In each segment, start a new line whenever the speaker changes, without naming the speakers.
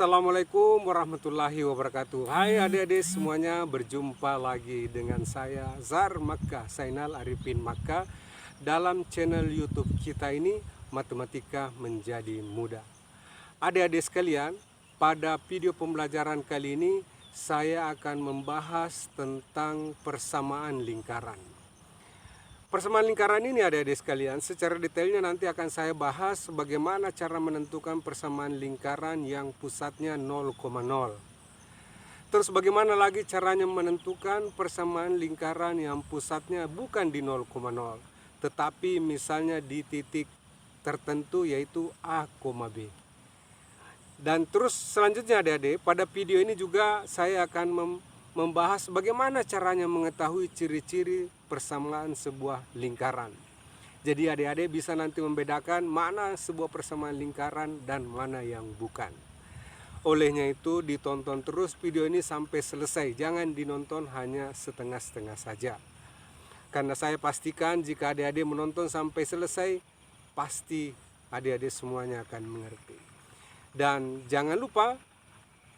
Assalamualaikum warahmatullahi wabarakatuh. Hai adik-adik semuanya, berjumpa lagi dengan saya Zar Makkah, Zainal Arifin Makkah, dalam channel YouTube kita ini, Matematika Menjadi Mudah. Adik-adik sekalian, pada video pembelajaran kali ini saya akan membahas tentang persamaan lingkaran. Persamaan lingkaran ini adik-adik sekalian, secara detailnya nanti akan saya bahas bagaimana cara menentukan persamaan lingkaran yang pusatnya 0,0. Terus bagaimana lagi caranya menentukan persamaan lingkaran yang pusatnya bukan di 0,0, tetapi misalnya di titik tertentu yaitu A, B. Dan terus selanjutnya adik-adik, pada video ini juga saya akan membahas bagaimana caranya mengetahui ciri-ciri persamaan sebuah lingkaran. Jadi adik-adik bisa nanti membedakan mana sebuah persamaan lingkaran dan mana yang bukan. Olehnya itu ditonton terus video ini sampai selesai, jangan dinonton hanya setengah-setengah saja. Karena saya pastikan jika adik-adik menonton sampai selesai, pasti adik-adik semuanya akan mengerti. Dan jangan lupa,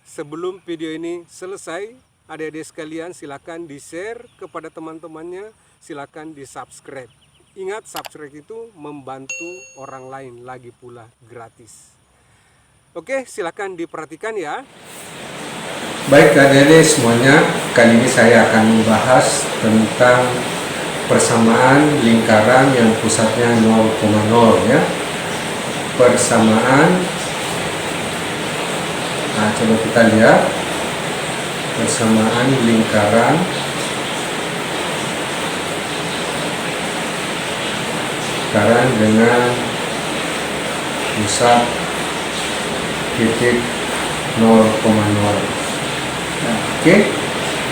sebelum video ini selesai, adik-adik sekalian silakan di-share kepada teman-temannya, silakan di-subscribe. Ingat, subscribe itu membantu orang lain, lagi pula gratis. Oke, silakan diperhatikan ya.
Baik adik-adik semuanya, kali ini saya akan membahas tentang persamaan lingkaran yang pusatnya 0,0 ya. Persamaan, nah coba kita lihat persamaan lingkaran dengan pusat titik 0,0. Oke,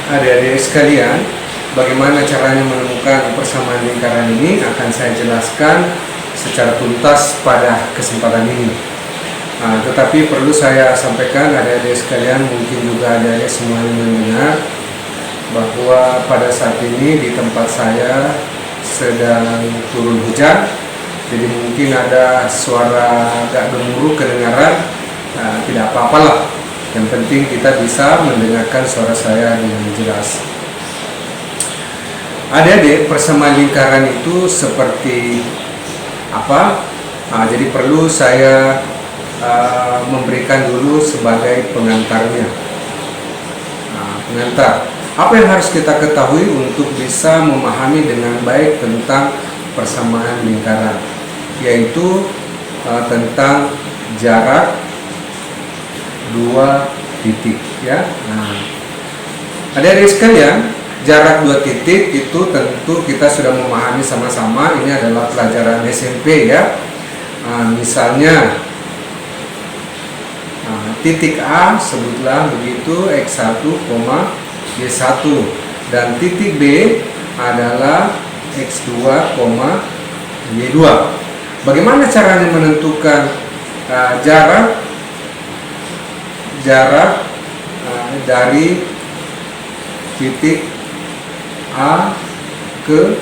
adik-adik sekalian, bagaimana caranya menemukan persamaan lingkaran ini akan saya jelaskan secara tuntas pada kesempatan ini. Tetapi perlu saya sampaikan adik-adik sekalian, mungkin juga adik-adik semuanya mendengar bahwa pada saat ini di tempat saya sedang turun hujan, jadi mungkin ada suara agak gemuruh kedengaran. Tidak apa-apalah, yang penting kita bisa mendengarkan suara saya dengan jelas. Adik-adik, persamaan lingkaran itu seperti apa? Jadi perlu saya memberikan dulu sebagai pengantarnya. Pengantar. Apa yang harus kita ketahui untuk bisa memahami dengan baik tentang persamaan lingkaran, yaitu tentang jarak dua titik ya. Adik-adik sekalian, jarak dua titik itu tentu kita sudah memahami sama-sama. Ini adalah pelajaran SMP ya. Misalnya titik A sebutlah begitu x1, y1, dan titik B adalah x2, y2. Bagaimana caranya menentukan jarak dari titik A ke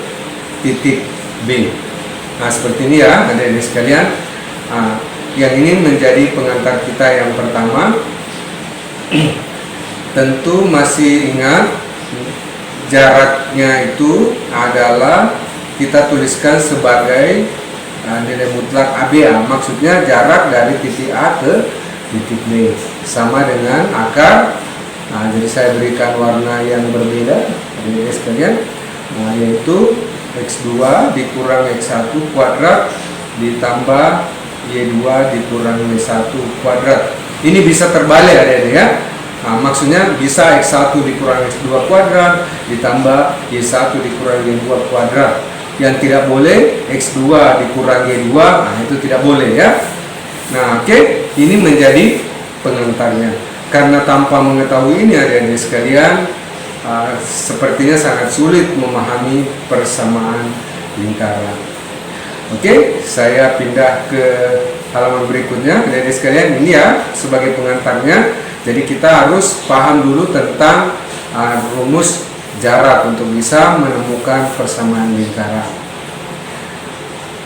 titik B? Seperti ini ya adik-adik sekalian. Yang ini menjadi pengantar kita yang pertama. Tentu masih ingat jaraknya itu adalah kita tuliskan sebagai nilai mutlak AB. Maksudnya jarak dari titik A ke titik B sama dengan akar. Jadi saya berikan warna yang berbeda adik-adik sekalian, yaitu x2 dikurang x1 kuadrat ditambah y2 dikurang y1 kuadrat. Ini bisa terbalik adik-adik ya. Maksudnya bisa x1 dikurang x2 kuadrat ditambah y1 dikurang y2 kuadrat. Yang tidak boleh x2 dikurang y2, itu tidak boleh ya. Oke, ini menjadi pengantarnya. Karena tanpa mengetahui ini adik-adik sekalian, sepertinya sangat sulit memahami persamaan lingkaran. Oke, saya pindah ke halaman berikutnya adik-adik sekalian. Ini ya sebagai pengantarnya. Jadi kita harus paham dulu tentang rumus jarak untuk bisa menemukan persamaan lingkaran.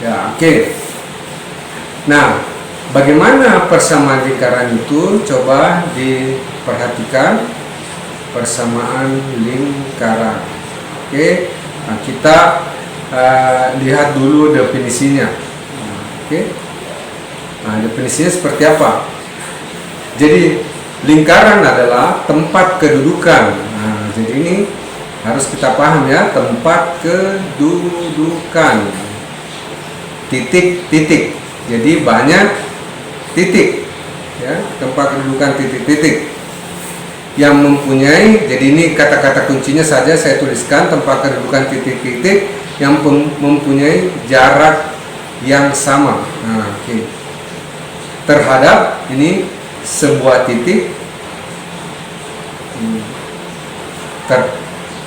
Ya, oke. Nah, bagaimana persamaan lingkaran itu? Coba diperhatikan persamaan lingkaran. Oke, nah, kita lihat dulu definisinya. Oke, nah, definisinya seperti apa? Jadi lingkaran adalah tempat kedudukan. Nah, jadi ini harus kita paham ya, tempat kedudukan. Titik-titik. Jadi banyak titik ya, tempat kedudukan titik-titik yang mempunyai, jadi ini kata-kata kuncinya saja saya tuliskan, tempat kedudukan titik-titik yang mempunyai jarak yang sama. Nah, oke. Terhadap ini sebuah titik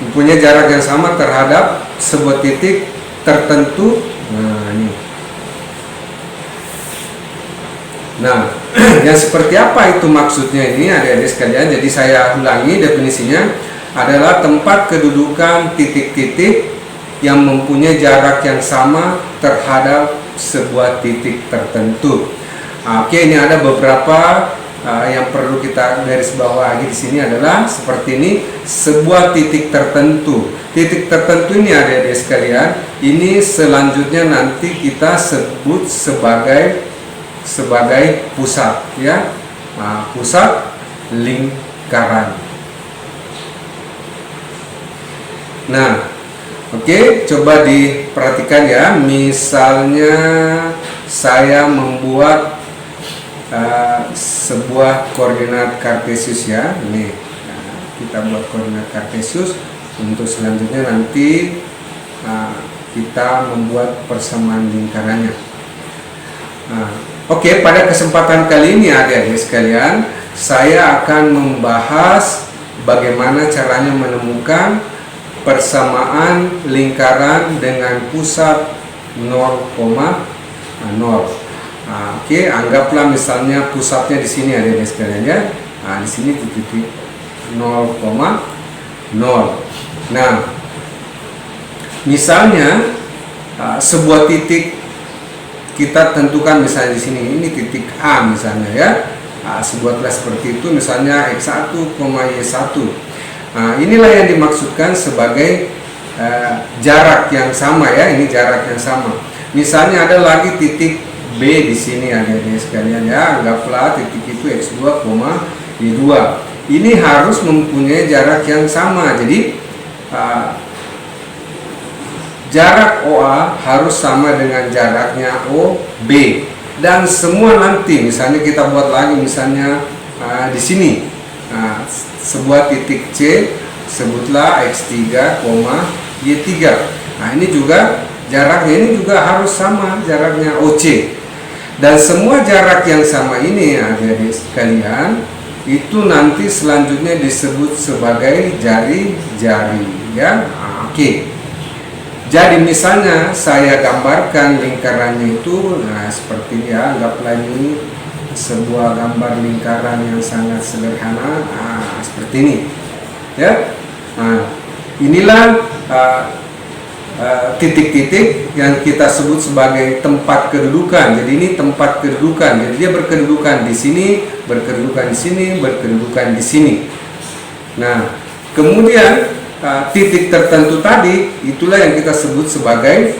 mempunyai jarak yang sama terhadap sebuah titik tertentu. Nah, ini. Nah, yang seperti apa itu maksudnya ini adik-adik sekalian? Jadi saya ulangi definisinya, adalah tempat kedudukan titik-titik yang mempunyai jarak yang sama terhadap sebuah titik tertentu. Oke, ini ada beberapa yang perlu kita garis bawahi di sini adalah seperti ini, sebuah titik tertentu. Titik tertentu ini adik-adik sekalian, ini selanjutnya nanti kita sebut sebagai pusat ya, pusat lingkaran. Nah, oke, coba diperhatikan ya. Misalnya saya membuat sebuah koordinat kartesius ya. Ini kita buat koordinat kartesius. Untuk selanjutnya nanti kita membuat persamaan lingkarannya. Oke, pada kesempatan kali ini adik-adik sekalian, saya akan membahas bagaimana caranya menemukan persamaan lingkaran dengan pusat 0,0. Oke, anggaplah misalnya pusatnya di sini adik-adik sekalian ya. Nah, di sini titik 0,0. Nah, misalnya sebuah titik kita tentukan misalnya di sini, ini titik A misalnya ya. Sebuatlah seperti itu, misalnya x1, y1. Inilah yang dimaksudkan sebagai jarak yang sama ya. Ini jarak yang sama. Misalnya ada lagi titik B di sini adik-adik sekalian ya. Anggaplah titik itu x2, y2. Ini harus mempunyai jarak yang sama. Jadi jarak OA harus sama dengan jaraknya OB, dan semua nanti misalnya kita buat lagi misalnya di sini sebuah titik C, sebutlah x3, y3. Nah, ini juga jaraknya ini juga harus sama jaraknya OC, dan semua jarak yang sama ini adik-adik sekalian itu nanti selanjutnya disebut sebagai jari-jari ya. Oke. Jadi misalnya saya gambarkan lingkarannya itu, nah seperti ini ya, anggaplah ini sebuah gambar lingkaran yang sangat sederhana, seperti ini, ya. Nah, inilah titik-titik yang kita sebut sebagai tempat kedudukan. Jadi ini tempat kedudukan. Jadi dia berkedudukan di sini, berkedudukan di sini, berkedudukan di sini. Nah, kemudian titik tertentu tadi itulah yang kita sebut sebagai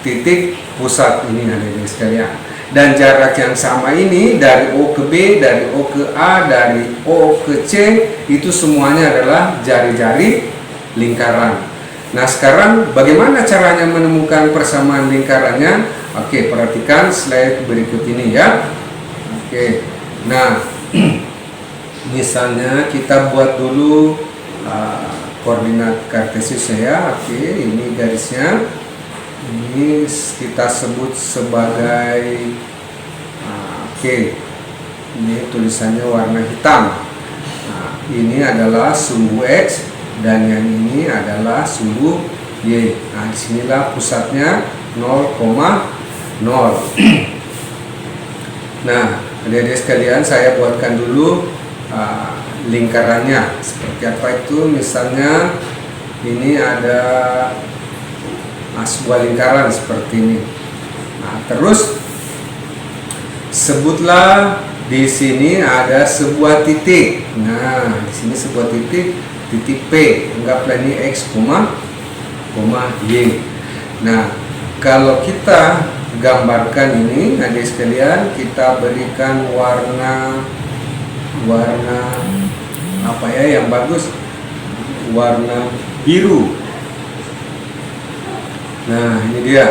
titik pusat ini adik-adik sekalian. Dan jarak yang sama ini dari O ke B, dari O ke A, dari O ke C, itu semuanya adalah jari-jari lingkaran. Nah, sekarang bagaimana caranya menemukan persamaan lingkarannya? Oke, perhatikan slide berikut ini ya. Oke. Nah, misalnya kita buat dulu koordinat kartesius ya. Oke, ini garisnya, ini kita sebut sebagai oke, ini tulisannya warna hitam. Nah, ini adalah sumbu X dan yang ini adalah sumbu Y. Nah, disinilah pusatnya 0,0. Nah, adik-adik sekalian, saya buatkan dulu lingkarannya seperti apa itu. Misalnya ini ada sebuah lingkaran seperti ini. Nah, terus sebutlah di sini ada sebuah titik. Nah, di sini sebuah titik P. Anggaplah ini X, Y. Nah, kalau kita gambarkan ini, adik sekalian, kita berikan warna apa ya yang bagus? Warna biru. Nah, ini dia.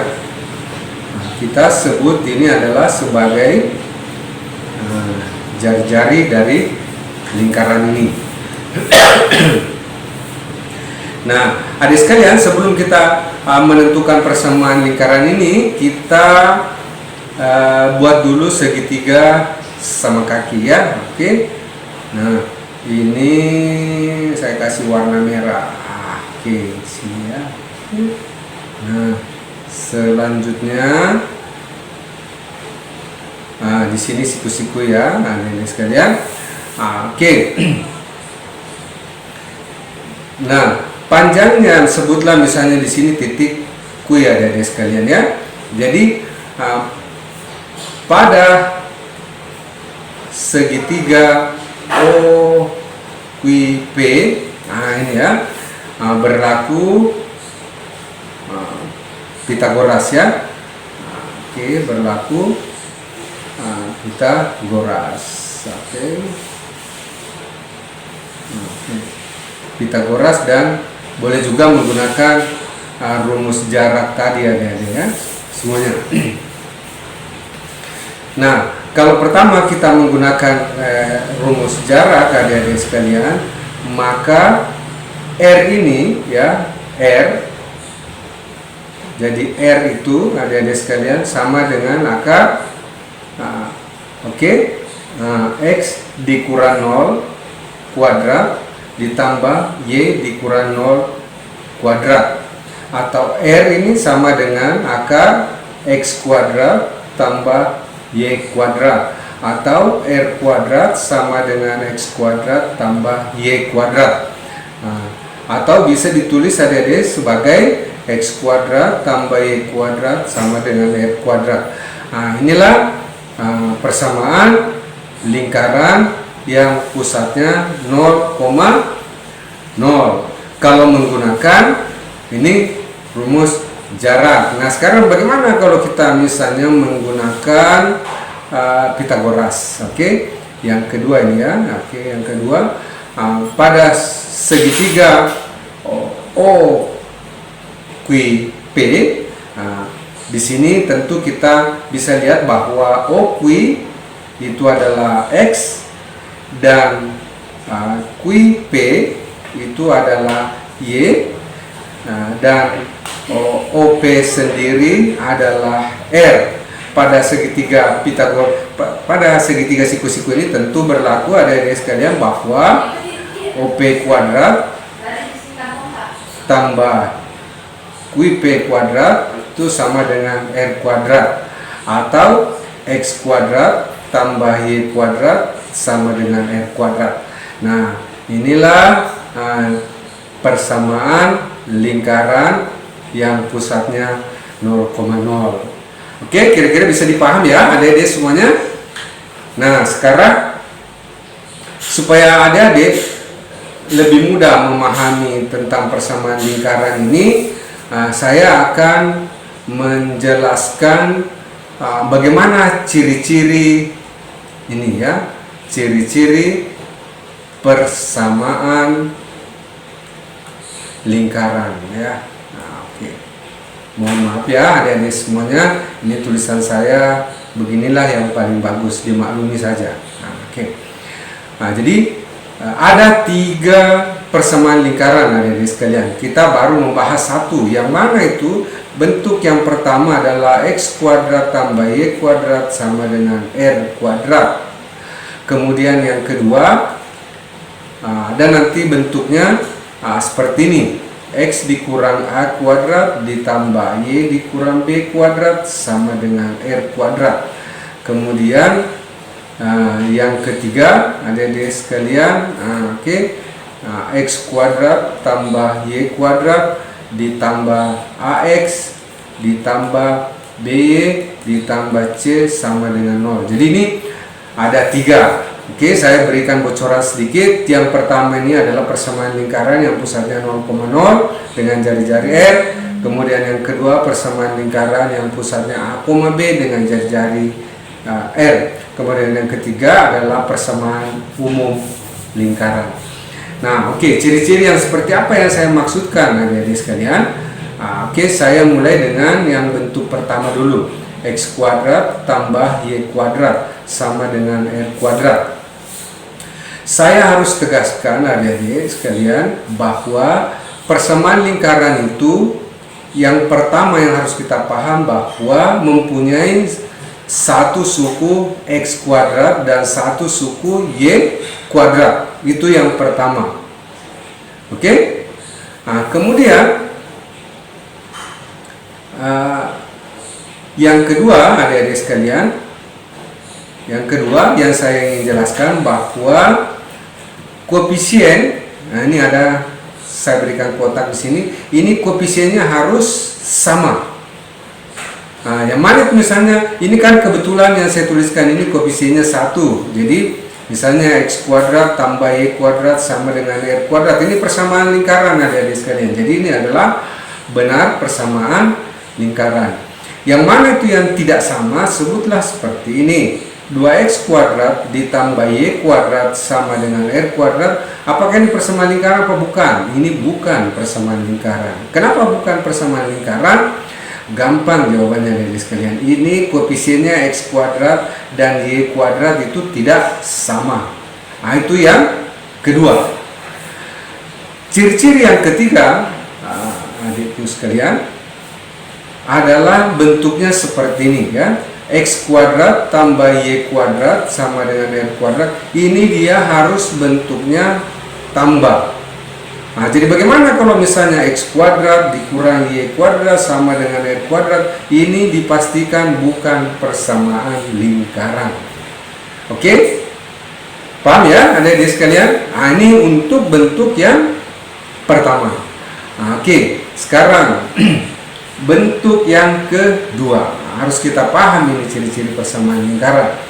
Nah, kita sebut ini adalah sebagai jari-jari dari lingkaran ini. Nah, adik sekalian, sebelum kita menentukan persamaan lingkaran ini, kita buat dulu segitiga sama kaki ya. Oke. Nah, ini saya kasih warna merah. Oke, sini ya. Nah, selanjutnya di sini siku-siku ya. Nah, ini sekalian. Oke. Nah, panjangnya sebutlah misalnya di sini titik Q ya, adik sekalian ya. Jadi pada segitiga OQP, nah ini ya, berlaku Pitagoras ya. Oke, berlaku Pitagoras. Oke. Pitagoras, dan boleh juga menggunakan rumus jarak tadi adik-adik ya, semuanya. Nah, kalau pertama kita menggunakan rumus jarak adik-adik sekalian, maka R ini ya, R, jadi R itu adik-adik sekalian sama dengan akar X dikurang 0 kuadrat ditambah Y dikurang 0 kuadrat, atau R ini sama dengan akar X kuadrat tambah Y kuadrat, atau R kuadrat sama dengan X kuadrat tambah Y kuadrat. Atau bisa ditulis adik-adik sebagai X kuadrat tambah Y kuadrat sama dengan R kuadrat. Inilah persamaan lingkaran yang pusatnya 0,0 kalau menggunakan ini rumus jarak. Nah, sekarang bagaimana kalau kita misalnya menggunakan Pitagoras? Oke, yang kedua ini ya. Oke, yang kedua, pada segitiga OQP, di sini tentu kita bisa lihat bahwa OQ itu adalah X dan QP itu adalah Y, dan OP sendiri adalah R. Pada segitiga Pitagoras, pada segitiga siku-siku ini tentu berlaku adik-adik sekalian bahwa OP kuadrat tambah QP kuadrat itu sama dengan R kuadrat, atau X kuadrat tambah Y kuadrat sama dengan R kuadrat. Nah, inilah persamaan lingkaran yang pusatnya 0,0. Oke, kira-kira bisa dipahami ya adik-adik semuanya. Nah, sekarang supaya adik-adik lebih mudah memahami tentang persamaan lingkaran ini, saya akan menjelaskan bagaimana ciri-ciri ini ya, ciri-ciri persamaan lingkaran ya. Oke. Mohon maaf ya adik-adik semuanya, ini tulisan saya beginilah yang paling bagus, dimaklumi saja. Oke. Jadi ada 3 persamaan lingkaran adik-adik sekalian. Kita baru membahas satu, yang mana itu bentuk yang pertama adalah X kuadrat tambah Y kuadrat sama dengan R kuadrat. Kemudian yang kedua, dan nanti bentuknya seperti ini, X dikurang A kuadrat ditambah Y dikurang B kuadrat sama dengan R kuadrat. Kemudian yang ketiga adik-adik sekalian, X kuadrat tambah Y kuadrat ditambah AX ditambah BY ditambah C sama dengan 0. Jadi ini ada 3. Oke, saya berikan bocoran sedikit. Yang pertama ini adalah persamaan lingkaran yang pusatnya 0,0 dengan jari-jari R. Kemudian yang kedua persamaan lingkaran yang pusatnya A, B dengan jari-jari R. Kemudian yang ketiga adalah persamaan umum lingkaran. Nah, oke, ciri-ciri yang seperti apa yang saya maksudkan adik-adik sekalian? Oke, saya mulai dengan yang bentuk pertama dulu. X kuadrat tambah Y kuadrat sama dengan R kuadrat. Saya harus tegaskan adik-adik sekalian bahwa persamaan lingkaran itu yang pertama yang harus kita paham bahwa mempunyai satu suku X kuadrat dan satu suku Y kuadrat. Itu yang pertama. Oke? Nah, kemudian yang kedua adik-adik sekalian, yang kedua yang saya ingin jelaskan bahwa koefisien, nah ini ada saya berikan kotak di sini, ini koefisiennya harus sama. Nah, yang mana misalnya ini kan kebetulan yang saya tuliskan ini koefisiennya 1. Jadi misalnya X kuadrat tambah Y kuadrat sama dengan R kuadrat. Ini persamaan lingkaran adik-adik sekalian. Jadi ini adalah benar persamaan lingkaran. Yang mana itu yang tidak sama, sebutlah seperti ini. 2X kuadrat ditambah Y kuadrat sama dengan R kuadrat. Apakah ini persamaan lingkaran apa bukan? Ini bukan persamaan lingkaran. Kenapa bukan persamaan lingkaran? Gampang jawabannya adik-adik sekalian. Ini koefisiennya X kuadrat dan Y kuadrat itu tidak sama. Nah, itu yang kedua. Ciri-ciri yang ketiga adikku sekalian adalah bentuknya seperti ini ya. X kuadrat tambah Y kuadrat sama dengan R kuadrat. Ini dia harus bentuknya tambah. Nah, jadi bagaimana kalau misalnya X kuadrat dikurang Y kuadrat sama dengan R kuadrat? Ini dipastikan bukan persamaan lingkaran. Oke? Paham ya adik-adik sekalian? Nah, ini untuk bentuk yang pertama. Nah, oke, sekarang bentuk yang kedua. Harus kita paham ini ciri-ciri persamaan lingkaran.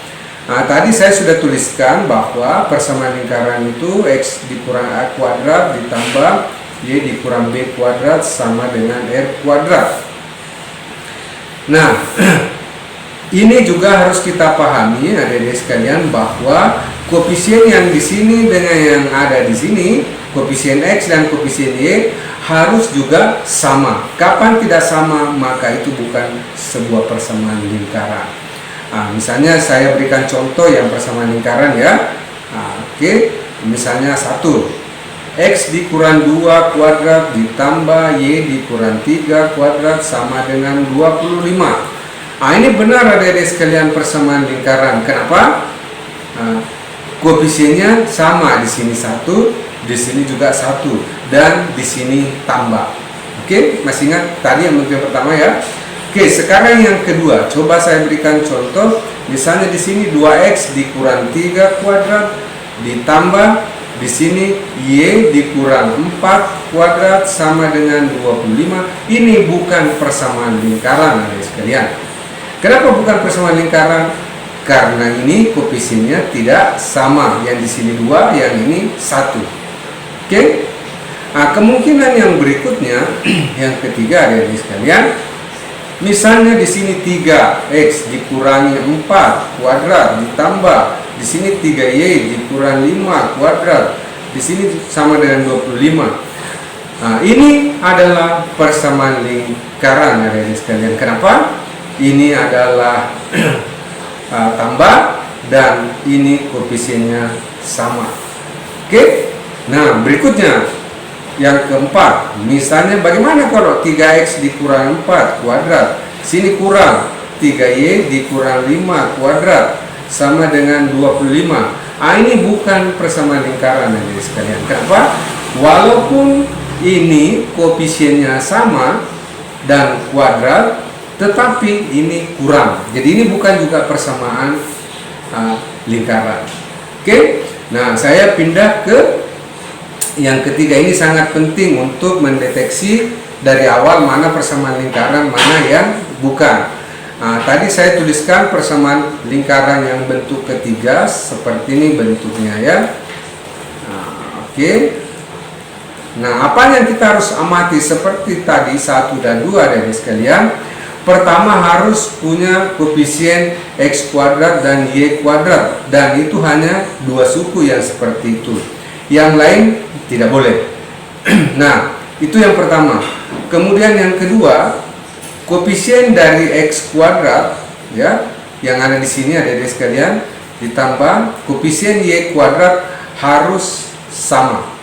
Nah, tadi saya sudah tuliskan bahwa persamaan lingkaran itu X dikurang A kuadrat ditambah Y dikurang B kuadrat sama dengan R kuadrat. Nah, ini juga harus kita pahami adik-adik sekalian bahwa koefisien yang di sini dengan yang ada di sini, koefisien X dan koefisien Y harus juga sama. Kapan tidak sama, maka itu bukan sebuah persamaan lingkaran. Nah, misalnya saya berikan contoh yang persamaan lingkaran ya. Nah, oke, misalnya 1 X dikurang 2 kuadrat ditambah Y dikurang 3 kuadrat sama dengan 25. Nah, ini benar adik-adik sekalian persamaan lingkaran. Kenapa? Nah, koefisiennya sama, di sini 1, di sini juga 1, dan di sini tambah. Oke, masih ingat tadi yang bentuk pertama ya? Oke, sekarang yang kedua, coba saya berikan contoh. Misalnya di sini 2X dikurang 3 kuadrat ditambah di sini Y dikurang 4 kuadrat sama dengan 25. Ini bukan persamaan lingkaran adik sekalian. Kenapa bukan persamaan lingkaran? Karena ini koefisiennya tidak sama. Yang di sini 2, yang ini 1. Oke? Nah, kemungkinan yang berikutnya yang ketiga adik sekalian. Misalnya di sini 3X dikurangi 4 kuadrat ditambah di sini 3Y dikurang 5 kuadrat. Di sini sama dengan 25. Nah, ini adalah persamaan lingkaran adik sekalian. Kenapa? Ini adalah tambah dan ini koefisiennya sama. Oke? Nah, berikutnya yang keempat, misalnya bagaimana kalau 3X dikurang 4 kuadrat, sini kurang 3Y dikurang 5 kuadrat sama dengan 25. Ah, ini bukan persamaan lingkaran adik sekalian. Kenapa? Walaupun ini koefisiennya sama dan kuadrat, tetapi ini kurang. Jadi ini bukan juga persamaan lingkaran. Oke? Nah, saya pindah ke yang ketiga. Ini sangat penting untuk mendeteksi dari awal mana persamaan lingkaran, mana yang bukan. Tadi saya tuliskan persamaan lingkaran yang bentuk ketiga seperti ini bentuknya ya. Oke. Nah, apa yang kita harus amati seperti tadi 1 dan 2 dari sekalian. Pertama harus punya koefisien X kuadrat dan Y kuadrat, dan itu hanya 2 suku yang seperti itu. Yang lain tidak boleh. Nah, itu yang pertama. Kemudian yang kedua, koefisien dari X kuadrat ya, yang ada di sini ada di sekalian, ditambah koefisien Y kuadrat harus sama.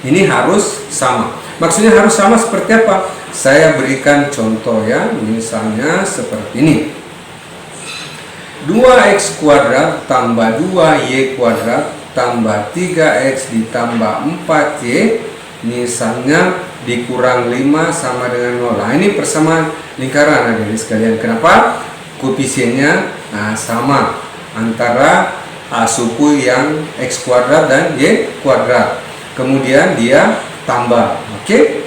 Ini harus sama. Maksudnya harus sama seperti apa? Saya berikan contoh ya, misalnya seperti ini. 2x kuadrat tambah 2y kuadrat tambah 3x ditambah 4y, misalnya dikurang 5 sama dengan 0. Nah, ini persamaan lingkaran hadirin sekalian. Kenapa? Koefisiennya sama antara suku yang x kuadrat dan y kuadrat. Kemudian dia tambah. Oke.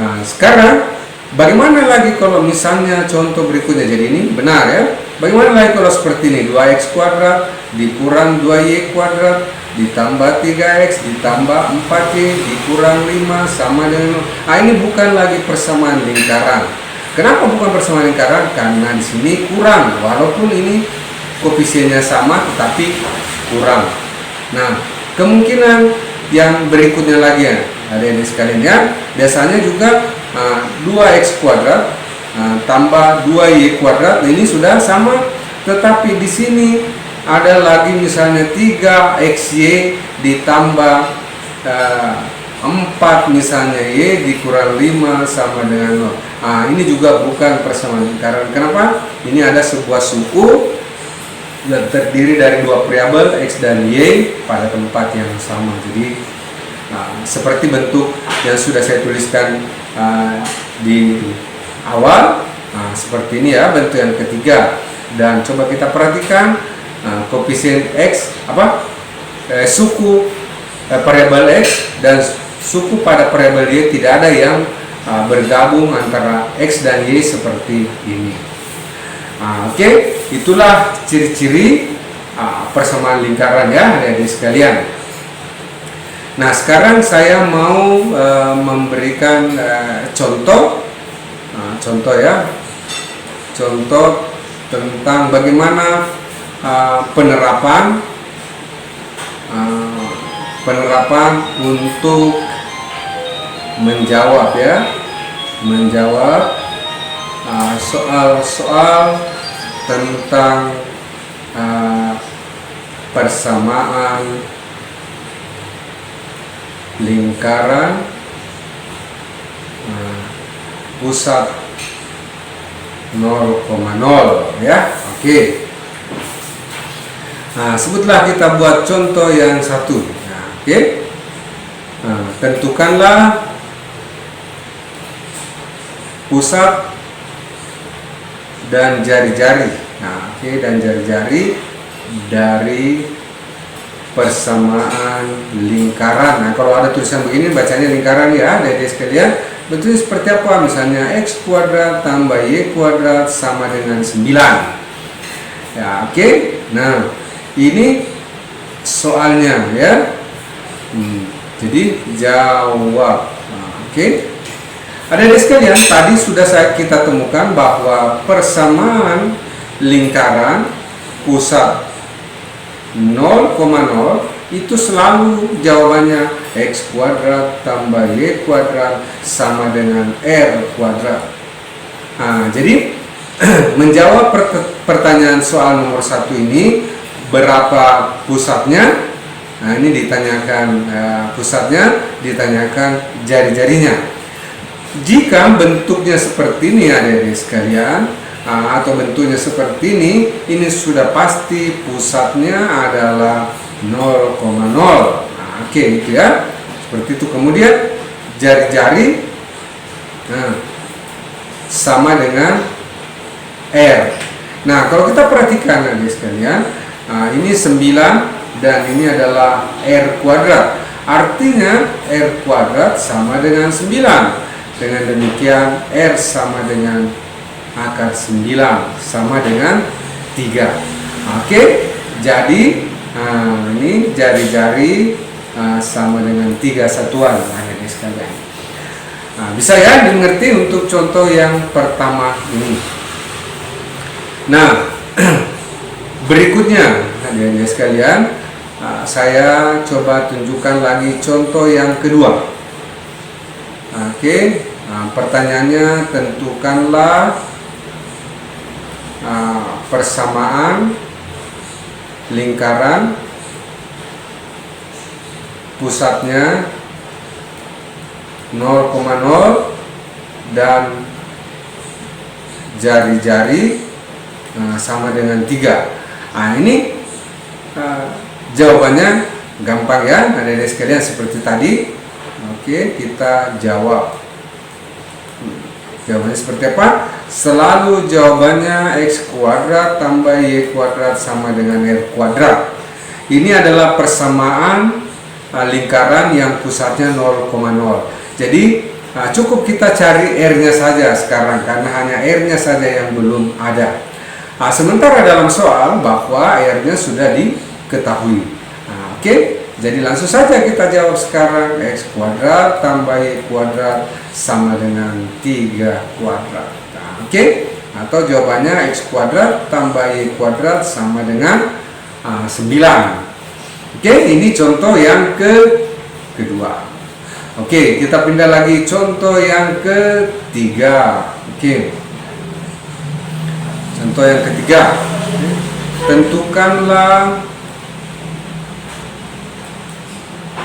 Nah, sekarang bagaimana lagi kalau misalnya contoh berikutnya, jadi ini benar ya. Bagaimana lagi kalau seperti ini, 2x kuadrat dikurang 2y kuadrat ditambah 3x ditambah 4y dikurang 5 sama dengan 0. Ini bukan lagi persamaan lingkaran. Kenapa bukan persamaan lingkaran? Karena di sini kurang, walaupun ini koefisiennya sama tetapi kurang. Nah, kemungkinan yang berikutnya lagi ya, adik-adik sekalian ya, biasanya juga 2x kuadrat tambah 2y kuadrat, ini sudah sama, tetapi di sini ada lagi misalnya 3xy ditambah 4 misalnya y dikurang 5 sama dengan 0. Ini juga bukan persamaan lingkaran. Kenapa? Ini ada sebuah suku yang terdiri dari 2 variabel x dan y pada tempat yang sama. Jadi seperti bentuk yang sudah saya tuliskan di awal, seperti ini ya bentuk yang ketiga. Dan coba kita perhatikan koefisien x suku variabel x dan suku pada variabel y tidak ada yang bergabung antara x dan y seperti ini. Oke, itulah ciri-ciri persamaan lingkaran ya adik-adik sekalian. Nah, sekarang saya mau memberikan contoh ya, contoh tentang bagaimana penerapan untuk menjawab soal-soal tentang persamaan lingkaran pusat 0,0 ya. Oke. Nah, sebutlah kita buat contoh yang satu. Oke. Tentukanlah pusat dan jari-jari. Dan jari-jari dari persamaan lingkaran. Kalau ada tulisan begini bacanya lingkaran ya, adik-adik sekalian. Bentuknya seperti apa? Misalnya x kuadrat tambah y kuadrat sama dengan 9. Ya, oke. Nah, ini soalnya ya. Jadi jawab. Oke. Adik-adik sekalian, tadi sudah kita temukan bahwa persamaan lingkaran pusat 0,0 itu selalu jawabannya x kuadrat tambah y kuadrat sama dengan r kuadrat. Jadi menjawab pertanyaan soal nomor 1 ini, berapa pusatnya? Ini ditanyakan pusatnya, ditanyakan jari-jarinya. Jika bentuknya seperti ini adik-adik sekalian, atau bentuknya seperti ini sudah pasti pusatnya adalah 0,0. Oke, itu ya. Seperti itu. Kemudian jari-jari sama dengan R. Nah, kalau kita perhatikan adik sekalian, ini 9 dan ini adalah R kuadrat. Artinya R kuadrat sama dengan 9. Dengan demikian R sama dengan akar 9 sama dengan 3. Oke, jadi ini jari-jari sama dengan 3 satuan. Nah, ini sekalian. Bisa ya dimengerti untuk contoh yang pertama ini. Nah, berikutnya adik-adik sekalian, saya coba tunjukkan lagi contoh yang kedua. Oke, pertanyaannya tentukanlah persamaan lingkaran pusatnya 0,0 dan jari-jari sama dengan 3. Ini jawabannya gampang ya adik-adik sekalian, seperti tadi. Oke, kita jawab. Jawabannya seperti apa? Selalu jawabannya X kuadrat tambah Y kuadrat sama dengan R kuadrat. Ini adalah persamaan lingkaran yang pusatnya 0,0. Jadi cukup kita cari R-nya saja sekarang, karena hanya R-nya saja yang belum ada. Sementara dalam soal bahwa R-nya sudah diketahui. Oke, jadi langsung saja kita jawab sekarang. X kuadrat tambah Y kuadrat sama dengan 3 kuadrat. Oke, atau jawabannya X kuadrat tambah Y kuadrat sama dengan 9. Oke, ini contoh yang kedua. Oke, kita pindah lagi contoh yang ketiga. Oke, contoh yang ketiga. Tentukanlah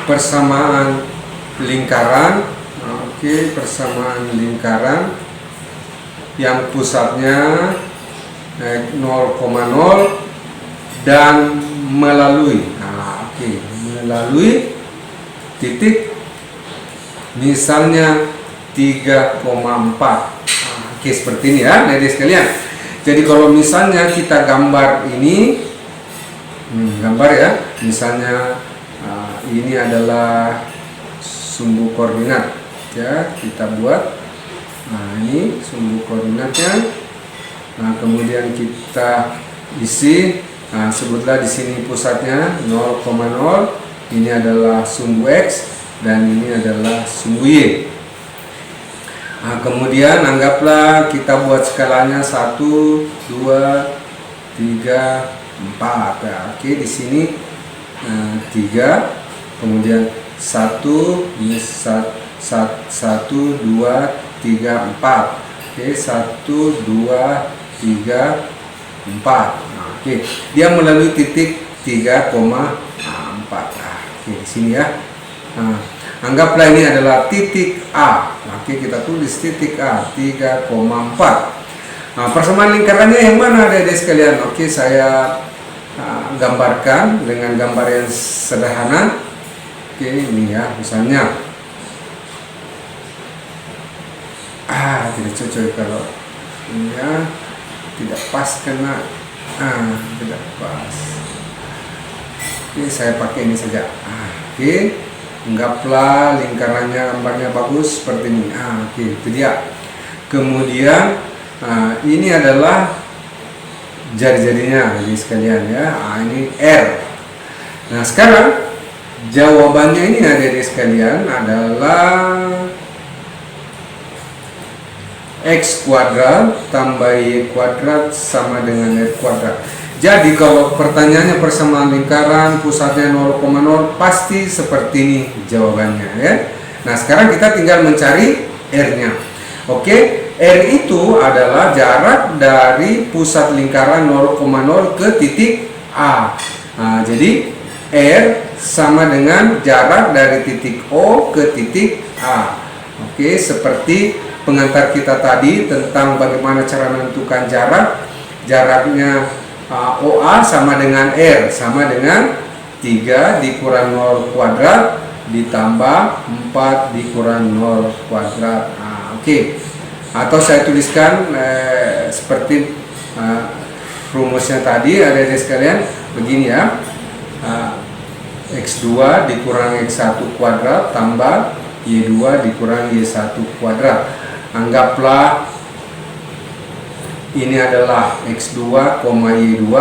persamaan lingkaran. Oke, persamaan lingkaran yang pusatnya 0,0 dan melalui melalui titik misalnya 3,4. Oke, seperti ini ya adik sekalian. Jadi kalau misalnya kita gambar ini, gambar ya, misalnya ini adalah sumbu koordinat ya, kita buat. Ini sumbu koordinatnya. Kemudian kita isi. Sebutlah di sini pusatnya 0,0. Ini adalah sumbu X dan ini adalah sumbu Y. Kemudian anggaplah kita buat skalanya 1, 2, 3, 4. Oke, di sini 3, kemudian 1, 2, 3, 4. Oke, 1, 2, 3, 4. Oke, dia melalui titik 3,4. Oke, di sini ya. Anggaplah ini adalah titik A. Oke, kita tulis titik A 3,4. Persamaan lingkarannya yang mana adik-adik sekalian? Oke, saya gambarkan dengan gambar yang sederhana. Oke, ini ya, misalnya tidak cocok kalau ini ya, tidak pas karena tidak pas. Oke, saya pakai ini saja. Oke, anggaplah lingkarannya, gambarnya bagus seperti ini. Oke, itu dia. Kemudian ini adalah jari-jarinya jadi sekalian ya. Ini R. Nah, sekarang jawabannya ini adik-adik sekalian adalah X kuadrat tambah Y kuadrat sama dengan R kuadrat. Jadi kalau pertanyaannya persamaan lingkaran pusatnya 0,0, pasti seperti ini jawabannya ya. Nah, sekarang kita tinggal mencari R-nya. Oke, R itu adalah jarak dari pusat lingkaran 0,0 ke titik A. Jadi R sama dengan jarak dari titik O ke titik A. Oke, seperti pengantar kita tadi tentang bagaimana cara menentukan jarak. Jaraknya OA sama dengan R, sama dengan 3 dikurang 0 kuadrat ditambah 4 dikurang 0 kuadrat. Oke. Atau saya tuliskan seperti rumusnya tadi adik-adik sekalian, begini ya. X2 dikurang X1 kuadrat tambah Y2 dikurang Y1 kuadrat. Anggaplah ini adalah X2, Y2.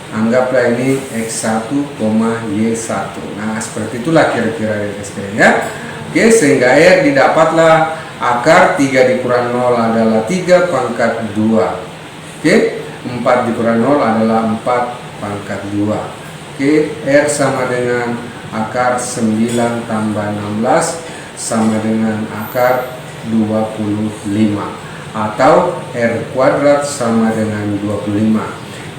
Anggaplah ini X1, Y1. Nah, seperti itulah kira-kira ya. Oke, sehingga R didapatlah akar 3 dikurang 0 adalah 3 pangkat 2. Oke, 4 dikurang 0 adalah 4 pangkat 2. Oke, R sama dengan akar 9 tambah 16 sama dengan akar 25. Atau R kuadrat sama dengan 25.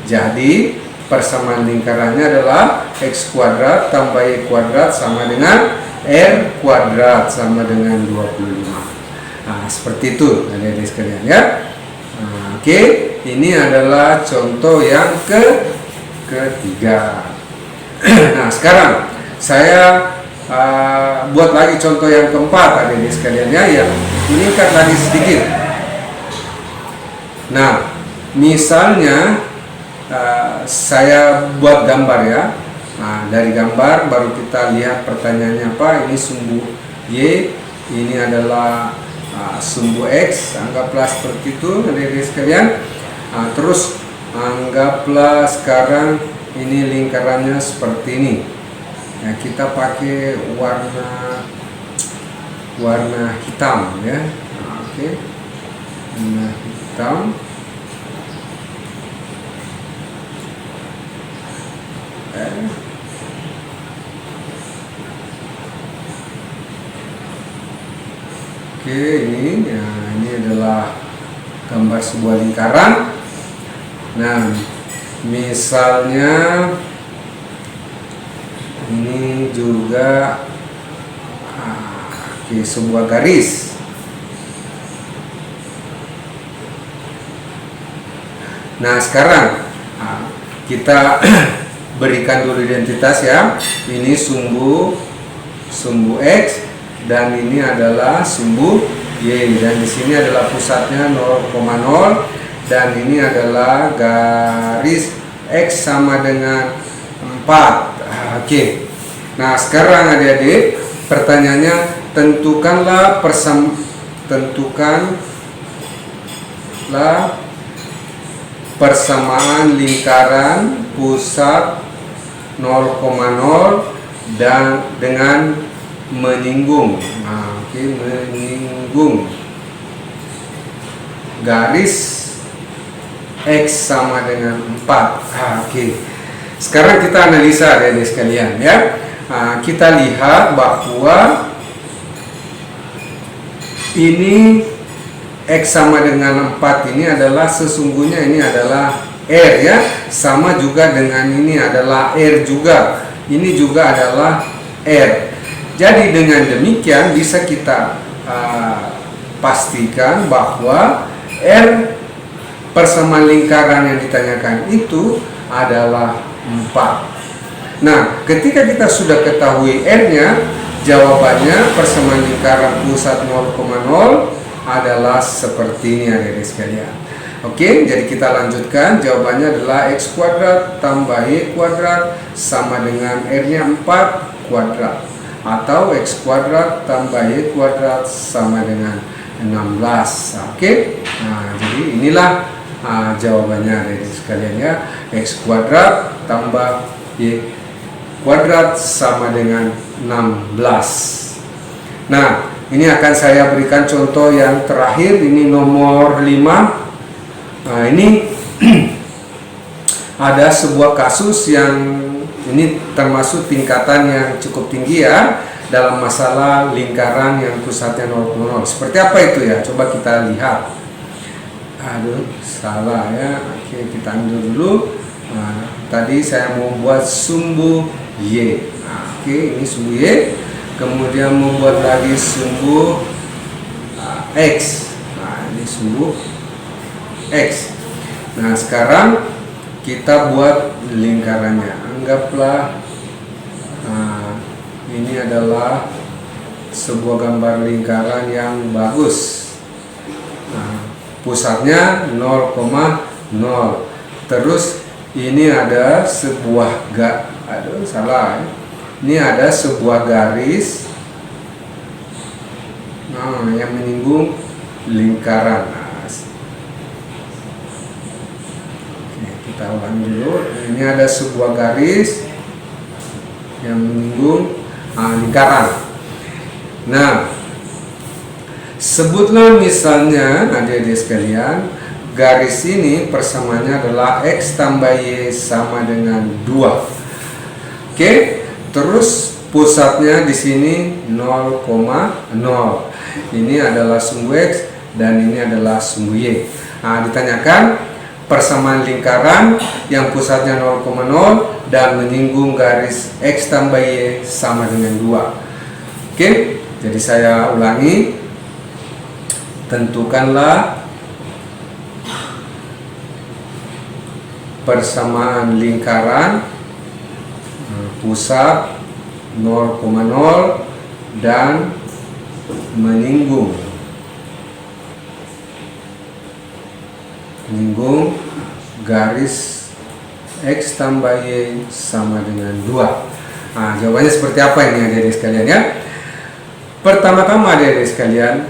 Jadi, persamaan lingkarannya adalah X kuadrat tambah Y kuadrat sama dengan R kuadrat sama dengan 25. Nah, seperti itu adik-adik sekalian ya. Nah, oke, ini adalah contoh yang ketiga. Nah, sekarang saya buat lagi contoh yang keempat adik-adik sekalian ya, yang meningkat lagi sedikit. Nah, misalnya saya buat gambar ya. Nah, dari gambar baru kita lihat pertanyaannya apa. Ini sumbu Y, ini adalah sumbu X. Anggaplah seperti itu adik-adik sekalian. Terus anggaplah sekarang ini lingkarannya seperti ini. Ya, kita pakai warna hitam ya. Oke. Warna hitam. Oke, ini adalah gambar sebuah lingkaran. Nah, misalnya ini juga sebuah garis. Nah, sekarang kita berikan dulu identitas ya. Ini sumbu X dan ini adalah sumbu Y, dan di sini adalah pusatnya 0,0 dan ini adalah garis X sama dengan 4. Oke. Nah, sekarang adik-adik, pertanyaannya tentukanlah persamaan lingkaran pusat 0,0 dan dengan menyinggung. Nah, oke, menyinggung garis X sama dengan 4. Oke. Sekarang kita analisa adik-adik sekalian ya. Kita lihat bahwa ini X sama dengan 4 ini adalah sesungguhnya ini adalah R ya. Sama juga dengan ini adalah R juga. Ini juga adalah R. Jadi dengan demikian bisa kita pastikan bahwa R persamaan lingkaran yang ditanyakan itu adalah 4. Nah, ketika kita sudah ketahui R-nya, jawabannya persamaan lingkaran pusat 0,0 adalah seperti ini adik-adik sekalian. Oke, jadi kita lanjutkan. Jawabannya adalah X kuadrat tambah Y kuadrat sama dengan R-nya 4 kuadrat. Atau X kuadrat tambah Y kuadrat sama dengan 16. Oke. Nah, jadi inilah jawabannya adik-adik sekalian ya. X kuadrat tambah Y kuadrat sama dengan 16. Nah, ini akan saya berikan contoh yang terakhir. Ini nomor 5. Nah, ini ada sebuah kasus yang ini termasuk tingkatan yang cukup tinggi ya dalam masalah lingkaran yang pusatnya 0,0. Seperti apa itu ya? Coba kita lihat. Aduh, salah ya. Oke, kita ambil dulu. Nah, tadi saya mau buat sumbu Y. Nah, oke, ini sumbu Y. Kemudian membuat lagi sumbu X. Nah, ini sumbu X. Nah, sekarang kita buat lingkarannya. Anggaplah ini adalah sebuah gambar lingkaran yang bagus. Nah, pusatnya 0,0. Terus ini ada sebuah salah ya. ini ada sebuah garis yang menyinggung lingkaran. Oke, kita ulang dulu. Ini ada sebuah garis yang menyinggung lingkaran. Nah, sebutlah misalnya adik-adik sekalian, garis ini persamaannya adalah X tambah Y sama dengan 2. Oke, terus pusatnya di sini 0,0. Ini adalah sumbu X dan ini adalah sumbu Y. Nah, ditanyakan persamaan lingkaran yang pusatnya 0,0 dan menyinggung garis X tambah Y sama dengan 2. Oke, jadi saya ulangi. Tentukanlah persamaan lingkaran pusat 0,0 dan menyinggung garis X tambah Y sama dengan 2. Nah, jawabannya seperti apa ini adik-adik sekalian ya? Pertama-tama adik-adik sekalian,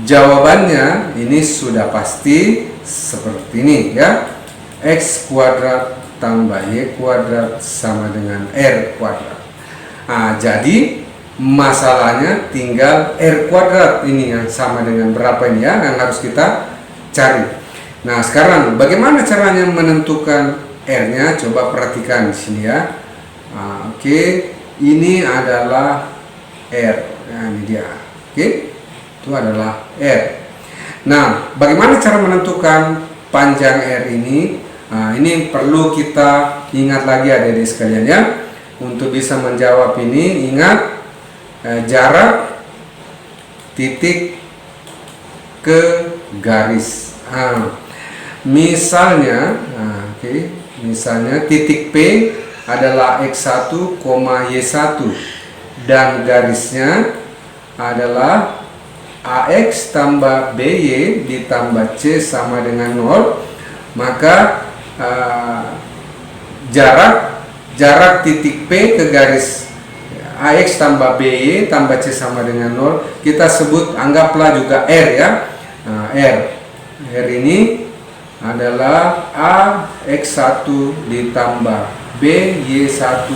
jawabannya ini sudah pasti seperti ini ya. X kuadrat tambah Y kuadrat sama dengan R kuadrat. Nah, jadi masalahnya tinggal R kuadrat ini yang sama dengan berapa ini ya, yang harus kita cari. Nah, sekarang bagaimana caranya menentukan R-nya? Coba perhatikan di sini ya. Oke, ini adalah R. Nah, ini dia. Oke, itu adalah R. Nah, bagaimana cara menentukan panjang R ini? Nah, ini perlu kita ingat lagi adik-adik sekalian ya. Untuk bisa menjawab ini, ingat jarak titik ke garis. Misalnya, misalnya titik P adalah X1, Y1 dan garisnya adalah AX tambah BY ditambah C sama dengan 0, maka jarak titik P ke garis AX tambah BY tambah C sama dengan 0 kita sebut, anggaplah juga R ya. R ini adalah AX1 ditambah BY1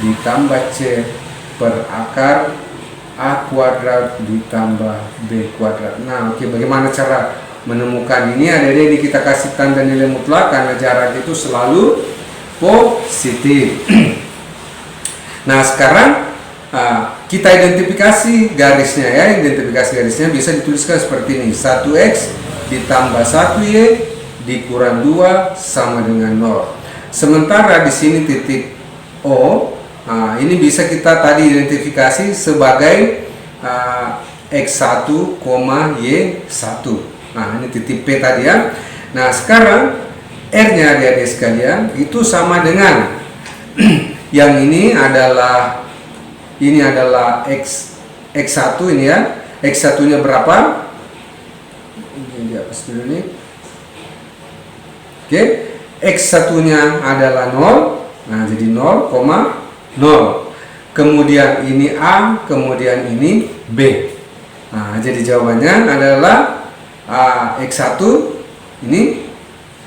ditambah C per akar A kuadrat ditambah B kuadrat. Nah, oke, bagaimana cara menemukan ini? Adik-adik, kita kasih tanda nilai mutlak karena jarak itu selalu positif. Nah, sekarang kita identifikasi garisnya ya. Identifikasi garisnya bisa dituliskan seperti ini: 1x ditambah 1y dikurang 2 sama dengan 0. Sementara di sini titik O, ini bisa kita tadi identifikasi sebagai X1, Y1. Nah, ini titik P tadi ya. Nah, sekarang R-nya adik-adik sekalian itu sama dengan yang ini adalah X1 ini ya. X1-nya berapa? Ini dihapus dulu nih. Oke, X1-nya adalah 0. Nah, jadi 0,0. Kemudian ini A, kemudian ini B. Nah, jadi jawabannya adalah X1 ini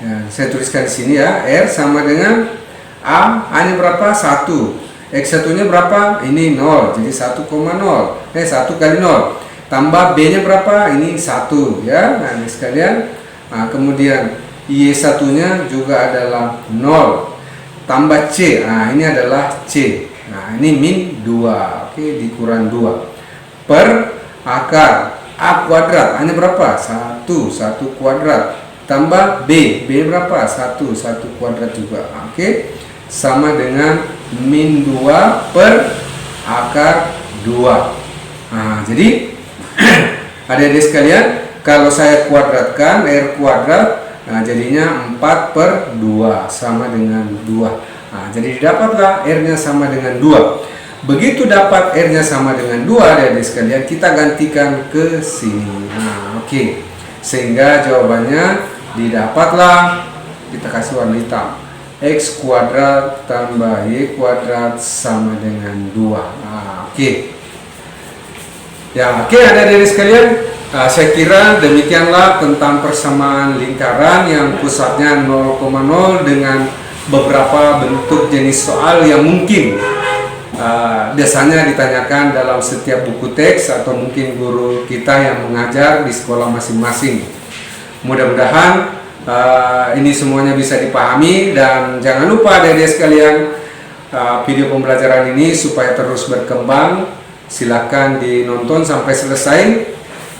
ya, saya tuliskan di sini ya, R sama dengan A-nya berapa? 1. X1-nya berapa? Ini 0. Jadi 1,0. 1 kali 0. Tambah B-nya berapa? Ini 1 ya. Nah, ini sekalian. Nah, kemudian Y1-nya juga adalah 0. Tambah C. Nah, ini adalah C. Nah, ini min 2. Oke, dikurang 2 per akar A kuadrat. A-nya berapa? 1 kuadrat. Tambah B. B berapa? 1 kuadrat juga. Oke. Sama dengan min 2 per akar 2. Nah, jadi adik-adik sekalian, kalau saya kuadratkan R kuadrat, nah jadinya 4 per 2 sama dengan 2. Nah, jadi didapatlah R-nya sama dengan 2. Begitu dapat R-nya sama dengan 2 adik-adik sekalian, kita gantikan ke sini. Nah, oke. Sehingga jawabannya didapatlah, kita kasih warna hitam, X kuadrat tambah Y kuadrat sama dengan 2. Oke. Ya, oke adik-adik sekalian, saya kira demikianlah tentang persamaan lingkaran yang pusatnya 0,0 dengan beberapa bentuk jenis soal yang mungkin biasanya ditanyakan dalam setiap buku teks atau mungkin guru kita yang mengajar di sekolah masing-masing. Mudah-mudahan ini semuanya bisa dipahami, dan jangan lupa adik-adik sekalian, video pembelajaran ini supaya terus berkembang, silakan dinonton sampai selesai,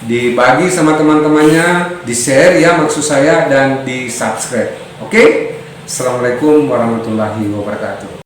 dibagi sama teman-temannya, di-share ya maksud saya, dan di-subscribe. Oke? Assalamualaikum warahmatullahi wabarakatuh.